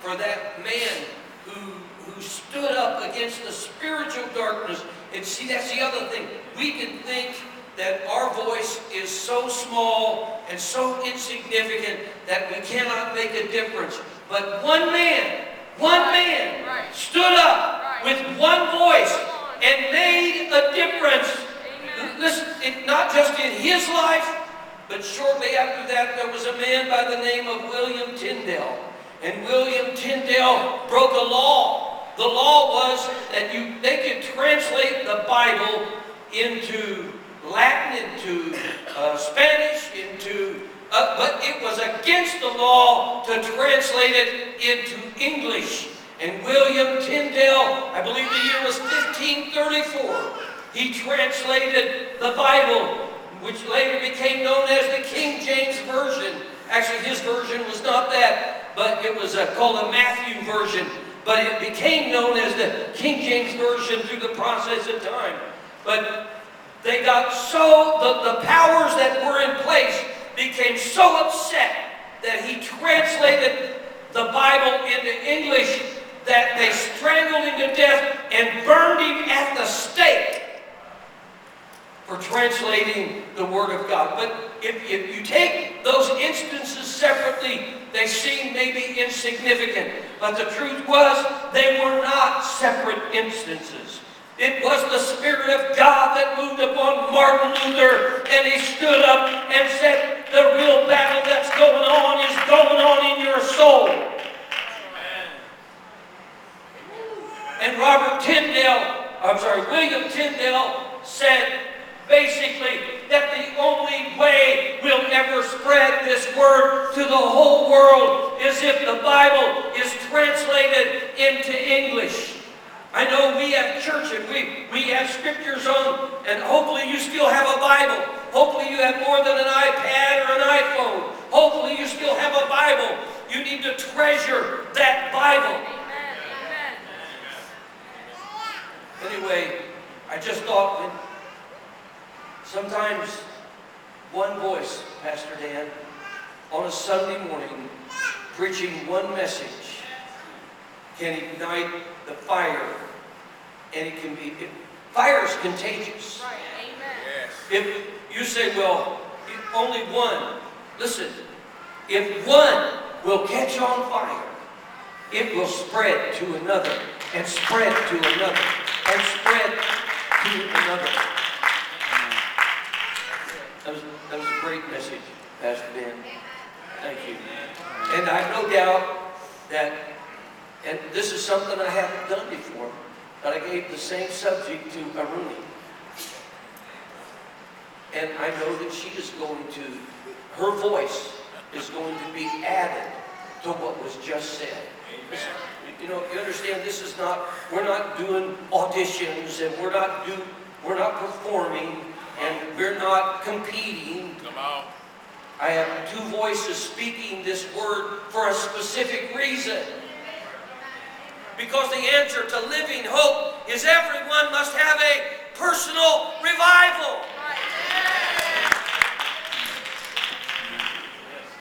for that man who stood up against the spiritual darkness. And see, that's the other thing. We can think that our voice is so small and so insignificant that we cannot make a difference. But one man stood up with one voice and made a difference. Listen, not just in his life, but shortly after that, there was a man by the name of William Tyndale. And William Tyndale broke a law. The law was that they could translate the Bible into Latin, into Spanish, but it was against the law to translate it into English. And William Tyndale, I believe the year was 1534, he translated the Bible, which later became known as the King James Version. Actually, his version was not that, but it was called a Matthew version. But it became known as the King James Version through the process of time. But they got the powers that were in place became so upset that he translated the Bible into English that they strangled him to death and burned him at the stake for translating the Word of God. But if you take those instances separately, they seem maybe insignificant. But the truth was, they were not separate instances. It was the Spirit of God that moved upon Martin Luther, and he stood up and said, the real battle that's going on is going on in your soul. And William Tyndale said, basically, that the only way we'll ever spread this word to the whole world is if the Bible is translated into English. I know we have church and we have scriptures on, and hopefully you still have a Bible. Hopefully you have more than an iPad or an iPhone. Hopefully you still have a Bible. You need to treasure that Bible. Anyway, I just thought that sometimes one voice, Pastor Dan, on a Sunday morning, preaching one message, can ignite the fire. And fire is contagious. Right. Amen. If you say, well, only one, listen, if one will catch on fire, it will spread to another, and spread to another, and spread to another. That was a great message, Pastor Ben. Thank you. And I have no doubt that, and this is something I haven't done before, but I gave the same subject to Aruni. And I know that she is going to, her voice is going to be added to what was just said. Listen, you know, you understand, this is not, we're not doing auditions, and we're not performing, and we're not competing. Come on. I have two voices speaking this word for a specific reason. Because the answer to living hope is everyone must have a personal revival.